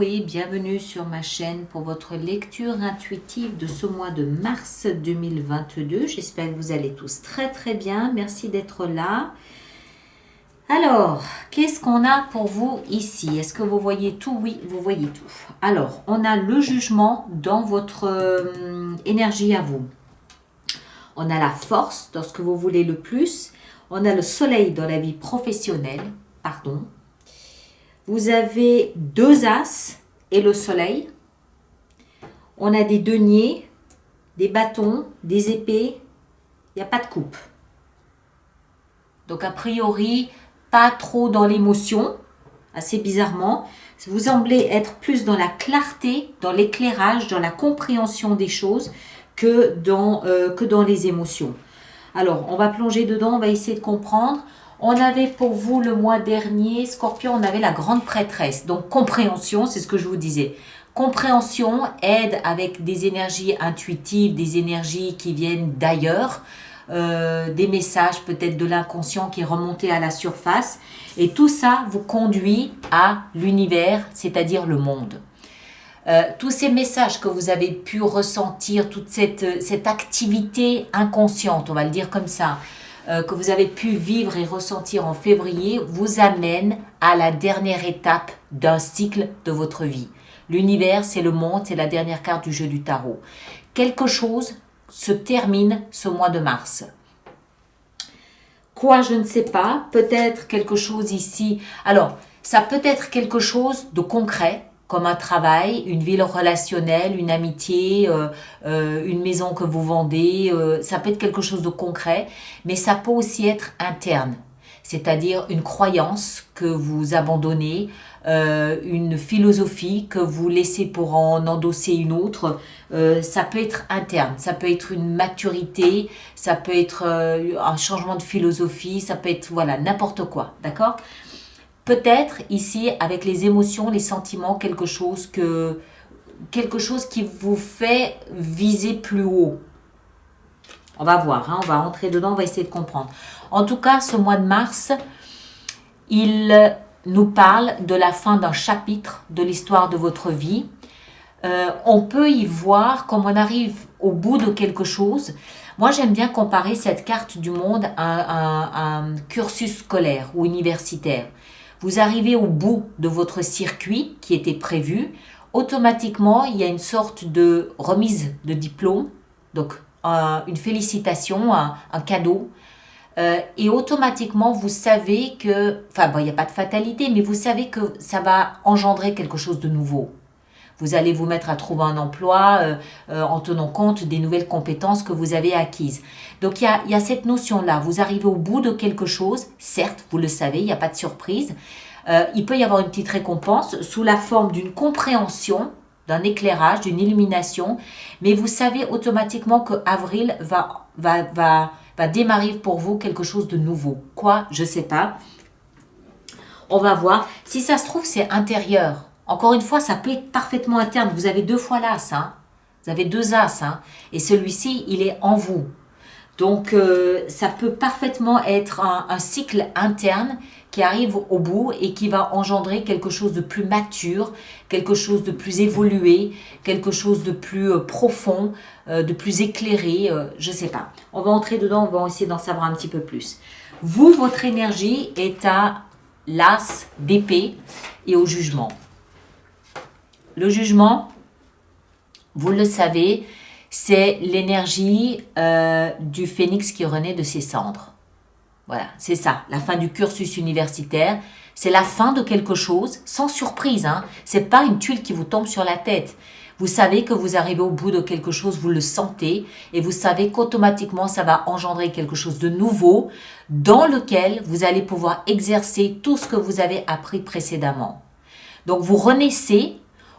et bienvenue sur ma chaîne pour votre lecture intuitive de ce mois de mars 2022. J'espère que vous allez tous très bien. Merci d'être là. Alors, qu'est-ce qu'on a pour vous ici? Est-ce que vous voyez tout? Oui, vous voyez tout. Alors, on a le jugement dans votre énergie à vous. On a la force dans ce que vous voulez le plus. On a le soleil dans la vie professionnelle. Pardon. Vous avez deux as et le soleil. On a des deniers, des bâtons, des épées. Il n'y a pas de coupe. Donc a priori, pas trop dans l'émotion, assez bizarrement. Vous semblez être plus dans la clarté, dans l'éclairage, dans la compréhension des choses que dans les émotions. Alors, on va plonger dedans, on va essayer de comprendre. On avait pour vous le mois dernier, Scorpion, on avait la grande prêtresse. Donc, compréhension, c'est ce que je vous disais. Compréhension aide avec des énergies intuitives, des énergies qui viennent d'ailleurs, des messages peut-être de l'inconscient qui est remonté à la surface. Et tout ça vous conduit à l'univers, c'est-à-dire le monde. Tous ces messages que vous avez pu ressentir, toute cette activité inconsciente, on va le dire comme ça, que vous avez pu vivre et ressentir en février, vous amènent à la dernière étape d'un cycle de votre vie. L'univers, c'est le monde, c'est la dernière carte du jeu du tarot. Quelque chose se termine ce mois de mars. Quoi, je ne sais pas. Peut-être quelque chose ici. Alors, ça peut être quelque chose de concret, comme un travail, une vie relationnelle, une amitié, une maison que vous vendez. Ça peut être quelque chose de concret, mais ça peut aussi être interne. C'est-à-dire une croyance que vous abandonnez, une philosophie que vous laissez pour en endosser une autre. Ça peut être interne, ça peut être une maturité, ça peut être un changement de philosophie, ça peut être voilà n'importe quoi, d'accord? Peut-être ici avec les émotions, les sentiments, quelque chose qui vous fait viser plus haut. On va voir, hein, on va entrer dedans, on va essayer de comprendre. En tout cas, ce mois de mars, il nous parle de la fin d'un chapitre de l'histoire de votre vie. On peut y voir comme on arrive au bout de quelque chose. Moi, j'aime bien comparer cette carte du monde à un cursus scolaire ou universitaire. Vous arrivez au bout de votre circuit qui était prévu. Automatiquement, il y a une sorte de remise de diplôme, donc une félicitation, un cadeau. Et automatiquement, vous savez que, enfin, bon, il n'y a pas de fatalité, mais vous savez que ça va engendrer quelque chose de nouveau. Vous allez vous mettre à trouver un emploi en tenant compte des nouvelles compétences que vous avez acquises. Donc, il y a cette notion-là. Vous arrivez au bout de quelque chose. Certes, vous le savez, il n'y a pas de surprise. Il peut y avoir une petite récompense sous la forme d'une compréhension, d'un éclairage, d'une illumination. Mais vous savez automatiquement que avril va démarrer pour vous quelque chose de nouveau. Quoi? Je ne sais pas. On va voir. Si ça se trouve, c'est intérieur. Encore une fois, ça peut être parfaitement interne. Vous avez deux fois l'as, hein. Vous avez deux as, hein. Et celui-ci, il est en vous. Donc, ça peut parfaitement être un cycle interne qui arrive au bout et qui va engendrer quelque chose de plus mature, quelque chose de plus évolué, quelque chose de plus profond, de plus éclairé, je ne sais pas. On va entrer dedans, on va essayer d'en savoir un petit peu plus. Vous, votre énergie est à l'as d'épée et au jugement. Le jugement, vous le savez, c'est l'énergie du phénix qui renaît de ses cendres. Voilà, c'est ça, la fin du cursus universitaire. C'est la fin de quelque chose, sans surprise. Hein. Ce n'est pas une tuile qui vous tombe sur la tête. Vous savez que vous arrivez au bout de quelque chose, vous le sentez, et vous savez qu'automatiquement, ça va engendrer quelque chose de nouveau dans lequel vous allez pouvoir exercer tout ce que vous avez appris précédemment. Donc, vous renaissez.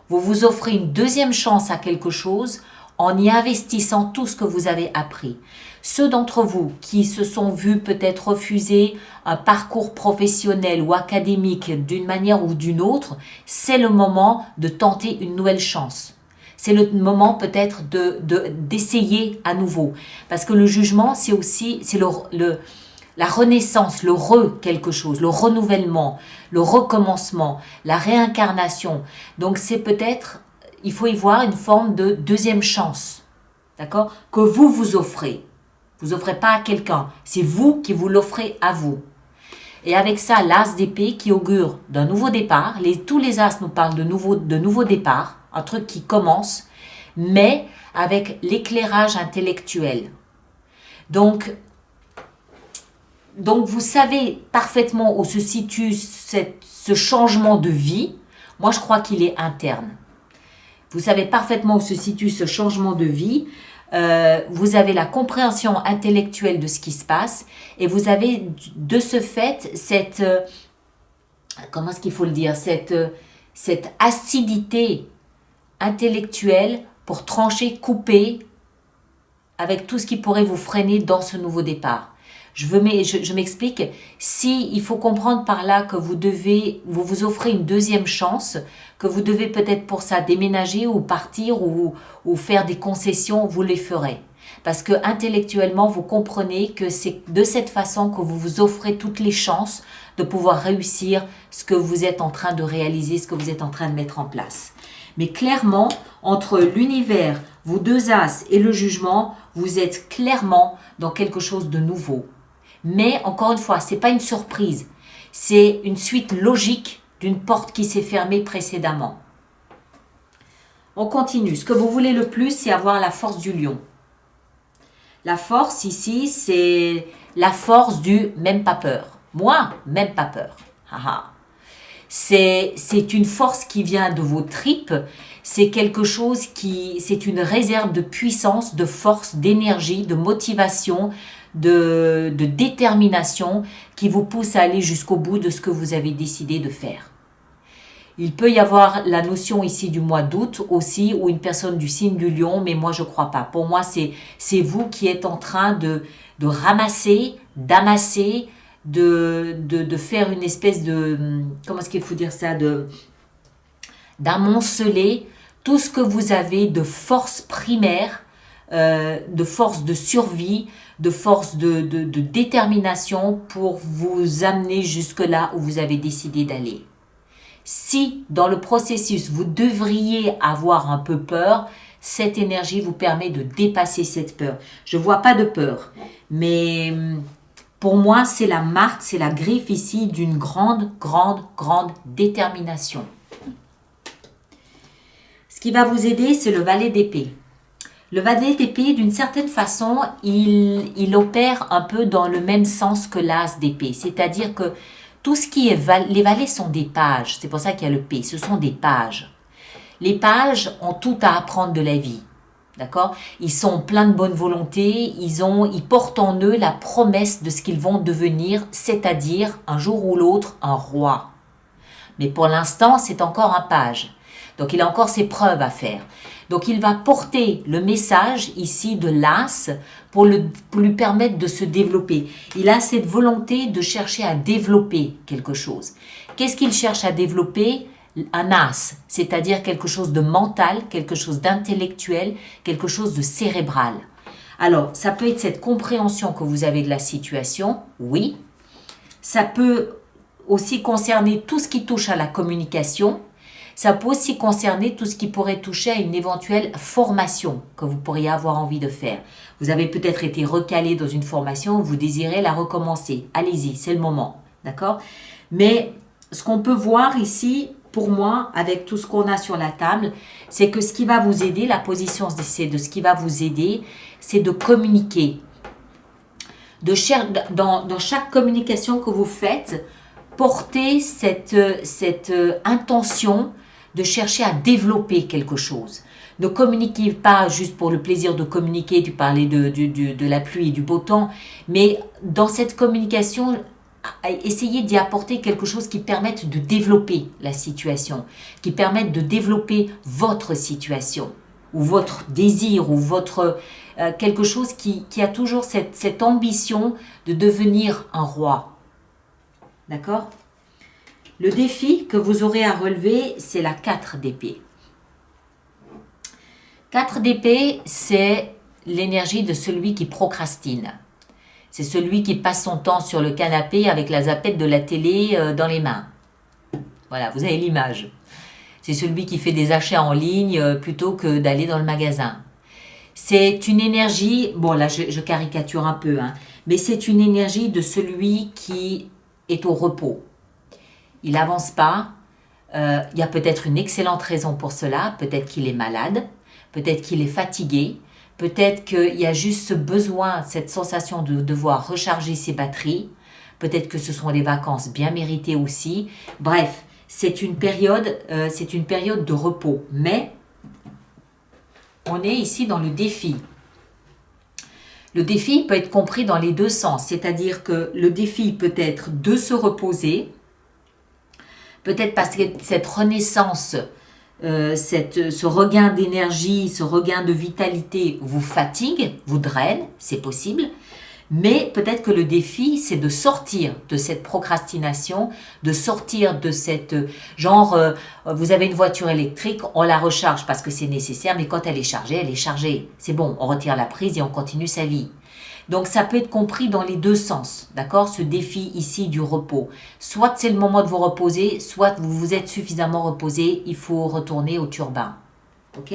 Vous vous offrez une deuxième chance à quelque chose en y investissant tout ce que vous avez appris. Ceux d'entre vous qui se sont vus peut-être refuser un parcours professionnel ou académique d'une manière ou d'une autre, c'est le moment de tenter une nouvelle chance. C'est le moment peut-être d'essayer à nouveau. Parce que le jugement, c'est aussi la renaissance, le quelque chose, le renouvellement, le recommencement, la réincarnation. Donc c'est peut-être, il faut y voir une forme de deuxième chance, d'accord, que vous vous offrez. Vous offrez pas à quelqu'un, c'est vous qui vous l'offrez à vous. Et avec ça, l'as d'épée qui augure d'un nouveau départ. Tous les as nous parlent de nouveau départ, un truc qui commence, mais avec l'éclairage intellectuel. Donc, vous savez parfaitement où se situe ce changement de vie. Moi, je crois qu'il est interne. Vous savez parfaitement où se situe ce changement de vie. Vous avez la compréhension intellectuelle de ce qui se passe et vous avez de ce fait cette, comment est-ce qu'il faut le dire, cette acidité intellectuelle pour trancher, couper avec tout ce qui pourrait vous freiner dans ce nouveau départ. Je m'explique. Si il faut comprendre par là que vous vous offrez une deuxième chance, que vous devez peut-être pour ça déménager ou partir ou faire des concessions, vous les ferez. Parce que intellectuellement, vous comprenez que c'est de cette façon que vous vous offrez toutes les chances de pouvoir réussir ce que vous êtes en train de réaliser, ce que vous êtes en train de mettre en place. Mais clairement, entre l'univers, vos deux as et le jugement, vous êtes clairement dans quelque chose de nouveau. Mais encore une fois, ce n'est pas une surprise, c'est une suite logique d'une porte qui s'est fermée précédemment. On continue. Ce que vous voulez le plus, c'est avoir la force du lion. La force ici, c'est la force du même pas peur. Moi, même pas peur. C'est une force qui vient de vos tripes. C'est quelque chose c'est une réserve de puissance, de force, d'énergie, de motivation, de détermination qui vous pousse à aller jusqu'au bout de ce que vous avez décidé de faire. Il peut y avoir la notion ici du mois d'août aussi, ou une personne du signe du lion, mais moi je ne crois pas. Pour moi, c'est vous qui êtes en train de ramasser, d'amasser, de faire une espèce de, comment est-ce qu'il faut dire ça, d'amonceler tout ce que vous avez de force primaire, de force de survie, de force de détermination pour vous amener jusque là où vous avez décidé d'aller. Si dans le processus vous devriez avoir un peu peur, cette énergie vous permet de dépasser cette peur. Je ne vois pas de peur, mais pour moi c'est la marque, c'est la griffe ici d'une grande détermination. Ce qui va vous aider, c'est le valet d'épée. Le valet d'épée, d'une certaine façon, il opère un peu dans le même sens que l'as d'épée. C'est-à-dire que tout ce qui est les valets sont des pages. C'est pour ça qu'il y a le P. Ce sont des pages. Les pages ont tout à apprendre de la vie. D'accord? Ils sont pleins de bonne volonté. Ils portent en eux la promesse de ce qu'ils vont devenir, c'est-à-dire un jour ou l'autre un roi. Mais pour l'instant, c'est encore un page. Donc, il a encore ses preuves à faire. Donc, il va porter le message ici de l'as pour lui permettre de se développer. Il a cette volonté de chercher à développer quelque chose. Qu'est-ce qu'il cherche à développer? Un as, c'est-à-dire quelque chose de mental, quelque chose d'intellectuel, quelque chose de cérébral. Alors, ça peut être cette compréhension que vous avez de la situation, oui. Ça peut aussi concerner tout ce qui touche à la communication. Ça peut aussi concerner tout ce qui pourrait toucher à une éventuelle formation que vous pourriez avoir envie de faire. Vous avez peut-être été recalé dans une formation, vous désirez la recommencer. Allez-y, c'est le moment, d'accord? Mais ce qu'on peut voir ici, pour moi, avec tout ce qu'on a sur la table, c'est que ce qui va vous aider, la position de ce qui va vous aider, c'est de communiquer. Dans chaque communication que vous faites, portez cette intention de chercher à développer quelque chose. Ne communiquez pas juste pour le plaisir de communiquer, tu parlais de la pluie et du beau temps, mais dans cette communication, essayez d'y apporter quelque chose qui permette de développer la situation, qui permette de développer votre situation, ou votre désir, ou votre quelque chose qui a toujours cette ambition de devenir un roi. D'accord ? Le défi que vous aurez à relever, c'est la 4 d'épée. 4 d'épée, c'est l'énergie de celui qui procrastine. C'est celui qui passe son temps sur le canapé avec la zappette de la télé dans les mains. Voilà, vous avez l'image. C'est celui qui fait des achats en ligne plutôt que d'aller dans le magasin. C'est une énergie, bon là je caricature un peu, hein, mais c'est une énergie de celui qui est au repos. Il n'avance pas. Il y a peut-être une excellente raison pour cela. Peut-être qu'il est malade. Peut-être qu'il est fatigué. Peut-être qu'il y a juste ce besoin, cette sensation de devoir recharger ses batteries. Peut-être que ce sont des vacances bien méritées aussi. Bref, c'est une période de repos. Mais on est ici dans le défi. Le défi peut être compris dans les deux sens. C'est-à-dire que le défi peut être de se reposer. Peut-être parce que cette renaissance, ce regain d'énergie, ce regain de vitalité vous fatigue, vous draine, c'est possible. Mais peut-être que le défi, c'est de sortir de cette procrastination, de sortir de cette genre, vous avez une voiture électrique, on la recharge parce que c'est nécessaire, mais quand elle est chargée, elle est chargée. C'est bon, on retire la prise et on continue sa vie. Donc ça peut être compris dans les deux sens, d'accord? Ce défi ici du repos. Soit c'est le moment de vous reposer, soit vous vous êtes suffisamment reposé, il faut retourner au turbin. Ok?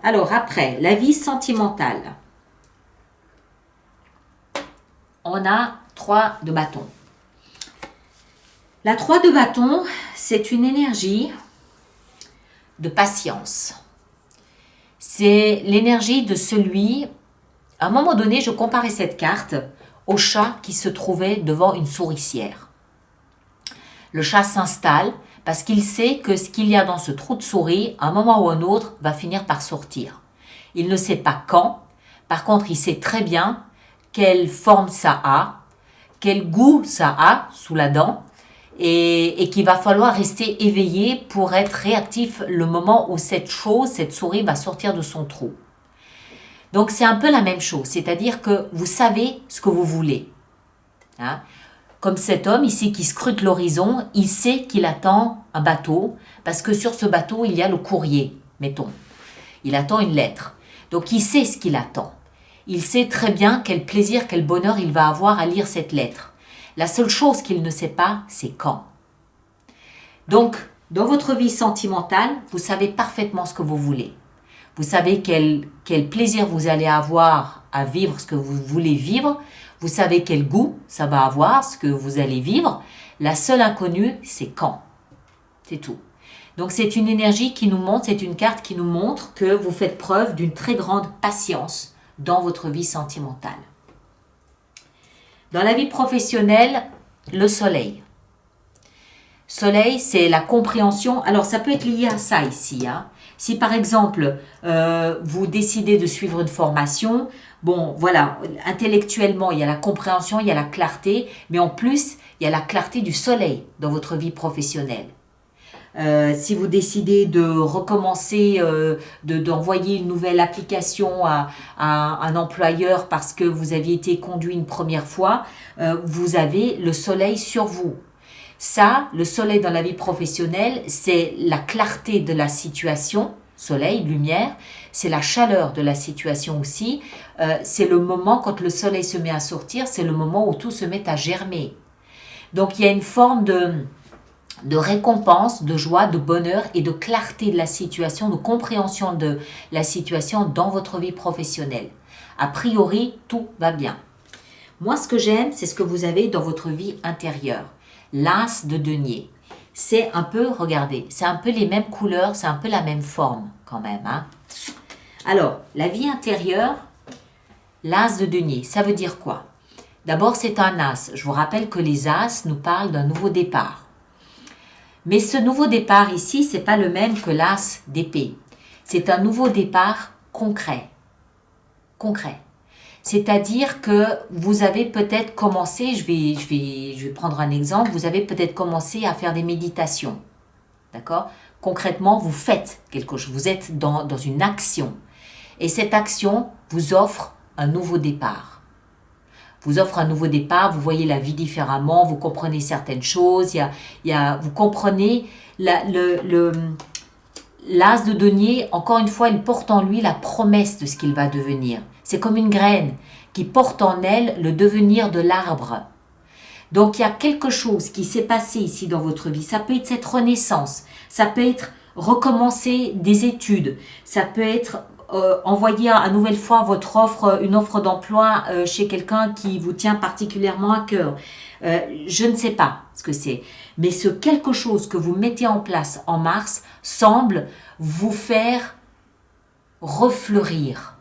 Alors après, la vie sentimentale. On a 3 de bâton. La 3 de bâton, c'est une énergie de patience. C'est l'énergie de celui, à un moment donné, je comparais cette carte au chat qui se trouvait devant une souricière. Le chat s'installe parce qu'il sait que ce qu'il y a dans ce trou de souris, à un moment ou un autre, va finir par sortir. Il ne sait pas quand, par contre, il sait très bien quelle forme ça a, quel goût ça a sous la dent, et qu'il va falloir rester éveillé pour être réactif le moment où cette souris va sortir de son trou. Donc c'est un peu la même chose, c'est-à-dire que vous savez ce que vous voulez. Hein? Comme cet homme ici qui scrute l'horizon, il sait qu'il attend un bateau, parce que sur ce bateau, il y a le courrier, mettons. Il attend une lettre. Donc il sait ce qu'il attend. Il sait très bien quel plaisir, quel bonheur il va avoir à lire cette lettre. La seule chose qu'il ne sait pas, c'est quand. Donc, dans votre vie sentimentale, vous savez parfaitement ce que vous voulez. Vous savez quel plaisir vous allez avoir à vivre ce que vous voulez vivre. Vous savez quel goût ça va avoir, ce que vous allez vivre. La seule inconnue, c'est quand. C'est tout. Donc, c'est une énergie qui nous montre, c'est une carte qui nous montre que vous faites preuve d'une très grande patience dans votre vie sentimentale. Dans la vie professionnelle, le soleil. Soleil, c'est la compréhension. Alors, ça peut être lié à ça ici. Hein. Si, par exemple, vous décidez de suivre une formation, bon, voilà, intellectuellement, il y a la compréhension, il y a la clarté, mais en plus, il y a la clarté du soleil dans votre vie professionnelle. Si vous décidez de recommencer, d'envoyer une nouvelle application à un employeur parce que vous aviez été conduit une première fois, vous avez le soleil sur vous. Ça, le soleil dans la vie professionnelle, c'est la clarté de la situation, soleil, lumière, c'est la chaleur de la situation aussi, c'est le moment quand le soleil se met à sortir, c'est le moment où tout se met à germer. Donc il y a une forme de récompense, de joie, de bonheur et de clarté de la situation, de compréhension de la situation dans votre vie professionnelle. A priori, tout va bien. Moi, ce que j'aime, c'est ce que vous avez dans votre vie intérieure. L'as de denier. C'est un peu, regardez, c'est un peu les mêmes couleurs, c'est un peu la même forme quand même. Hein. Alors, la vie intérieure, l'as de denier, ça veut dire quoi? D'abord, c'est un as. Je vous rappelle que les as nous parlent d'un nouveau départ. Mais ce nouveau départ ici, ce n'est pas le même que l'as d'épée. C'est un nouveau départ concret. Concret. C'est-à-dire que vous avez peut-être commencé, je vais prendre un exemple, vous avez peut-être commencé à faire des méditations. D'accord? Concrètement, vous faites quelque chose, vous êtes dans une action. Et cette action vous offre un nouveau départ. Vous offre un nouveau départ, vous voyez la vie différemment, vous comprenez certaines choses, vous comprenez l'as de denier, encore une fois, il porte en lui la promesse de ce qu'il va devenir. C'est comme une graine qui porte en elle le devenir de l'arbre. Donc il y a quelque chose qui s'est passé ici dans votre vie. Ça peut être cette renaissance, ça peut être recommencer des études, ça peut être envoyer à nouvelle fois une offre d'emploi chez quelqu'un qui vous tient particulièrement à cœur. Je ne sais pas ce que c'est, mais ce quelque chose que vous mettez en place en mars semble vous faire refleurir.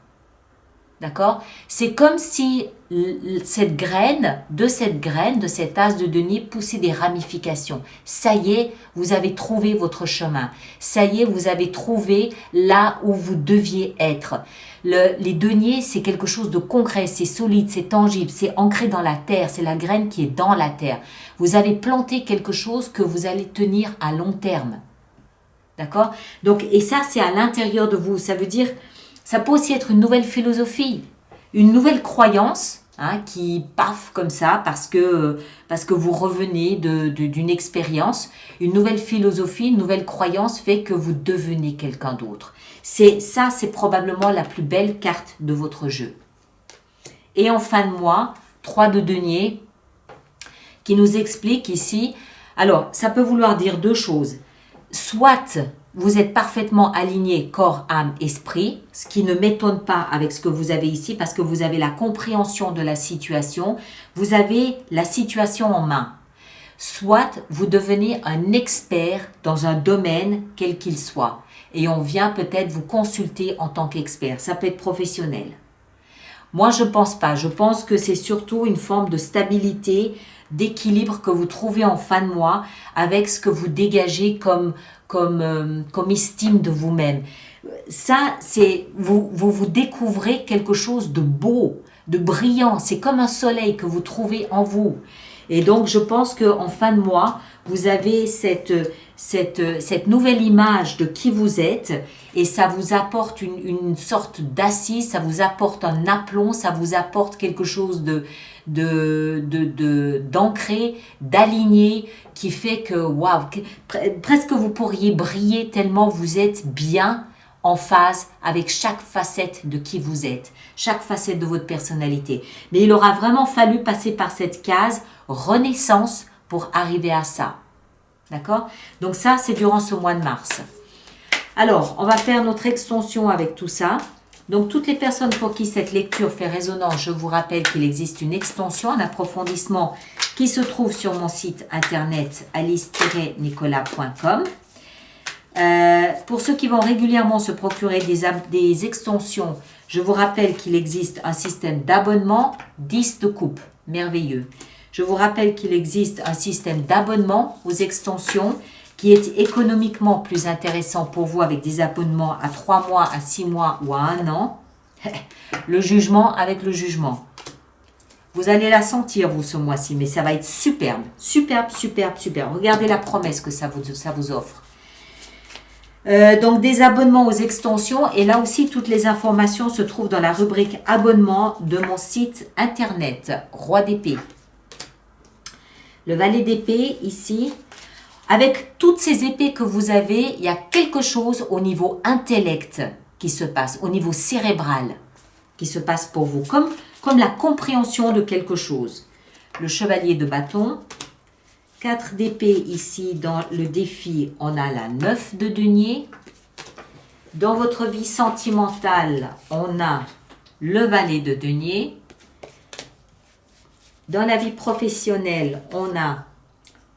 D'accord? C'est comme si de cette graine, de cet as de denier, poussait des ramifications. Ça y est, vous avez trouvé votre chemin. Ça y est, vous avez trouvé là où vous deviez être. Les deniers, c'est quelque chose de concret, c'est solide, c'est tangible, c'est ancré dans la terre, c'est la graine qui est dans la terre. Vous avez planté quelque chose que vous allez tenir à long terme. D'accord? Donc, et ça, c'est à l'intérieur de vous. Ça veut dire, ça peut aussi être une nouvelle philosophie, une nouvelle croyance qui paf comme ça parce que vous revenez d'une expérience. Une nouvelle philosophie, une nouvelle croyance fait que vous devenez quelqu'un d'autre. C'est probablement la plus belle carte de votre jeu. Et en fin de mois, 3 de denier qui nous explique ici. Alors, ça peut vouloir dire deux choses. Soit vous êtes parfaitement aligné corps, âme, esprit, ce qui ne m'étonne pas avec ce que vous avez ici parce que vous avez la compréhension de la situation, vous avez la situation en main. Soit vous devenez un expert dans un domaine quel qu'il soit et on vient peut-être vous consulter en tant qu'expert. Ça peut être professionnel. Moi, je ne pense pas. Je pense que c'est surtout une forme de stabilité, d'équilibre que vous trouvez en fin de mois avec ce que vous dégagez comme estime de vous-même. Ça, c'est vous découvrez quelque chose de beau, de brillant. C'est comme un soleil que vous trouvez en vous. Et donc, je pense qu'en fin de mois, vous avez cette nouvelle image de qui vous êtes et ça vous apporte une sorte d'assise, ça vous apporte un aplomb, ça vous apporte quelque chose d'ancré, d'aligné qui fait que, waouh, presque vous pourriez briller tellement vous êtes bien en phase avec chaque facette de qui vous êtes, chaque facette de votre personnalité. Mais il aura vraiment fallu passer par cette case renaissance pour arriver à ça. D'accord? Donc ça, c'est durant ce mois de mars. Alors, on va faire notre extension avec tout ça. Donc, toutes les personnes pour qui cette lecture fait résonance, je vous rappelle qu'il existe une extension, un approfondissement qui se trouve sur mon site internet alice-nicolas.com. Pour ceux qui vont régulièrement se procurer des extensions, je vous rappelle qu'il existe un système d'abonnement 10 de coupe. Merveilleux. Je vous rappelle qu'il existe un système d'abonnement aux extensions qui est économiquement plus intéressant pour vous avec des abonnements à 3 mois, à 6 mois ou à 1 an. Le jugement avec le jugement. Vous allez la sentir, vous, ce mois-ci, mais ça va être superbe. Superbe, superbe, superbe. Regardez la promesse que ça vous offre. Donc, des abonnements aux extensions. Et là aussi, toutes les informations se trouvent dans la rubrique abonnement de mon site internet, Roi d'épée. Le valet d'épée, ici. Avec toutes ces épées que vous avez, il y a quelque chose au niveau intellect qui se passe, au niveau cérébral qui se passe pour vous, comme la compréhension de quelque chose. Le chevalier de bâton, 4 d'épée ici dans le défi, on a la 9 de denier. Dans votre vie sentimentale, on a le valet de denier. Dans la vie professionnelle, on a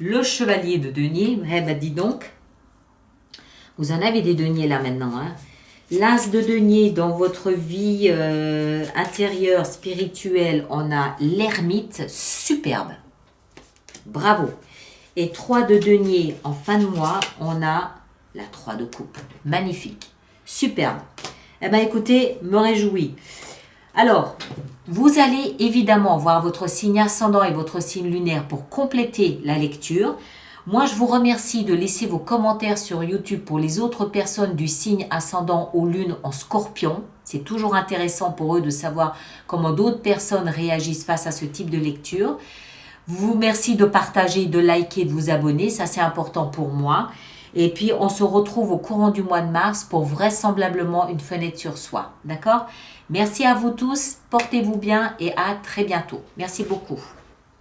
le chevalier de denier. Eh ben dis donc, vous en avez des deniers là maintenant. L'as de denier dans votre vie intérieure, spirituelle, on a l'ermite, superbe. Bravo. Et 3 de denier en fin de mois, on a la 3 de coupe. Magnifique. Superbe. Eh bien écoutez, me réjouis. Alors, vous allez évidemment voir votre signe ascendant et votre signe lunaire pour compléter la lecture. Moi, je vous remercie de laisser vos commentaires sur YouTube pour les autres personnes du signe ascendant aux lunes en scorpion. C'est toujours intéressant pour eux de savoir comment d'autres personnes réagissent face à ce type de lecture. Vous merci de partager, de liker, de vous abonner. Ça, c'est important pour moi. Et puis, on se retrouve au courant du mois de mars pour vraisemblablement une fenêtre sur soi. D'accord? Merci à vous tous, portez-vous bien et à très bientôt. Merci beaucoup.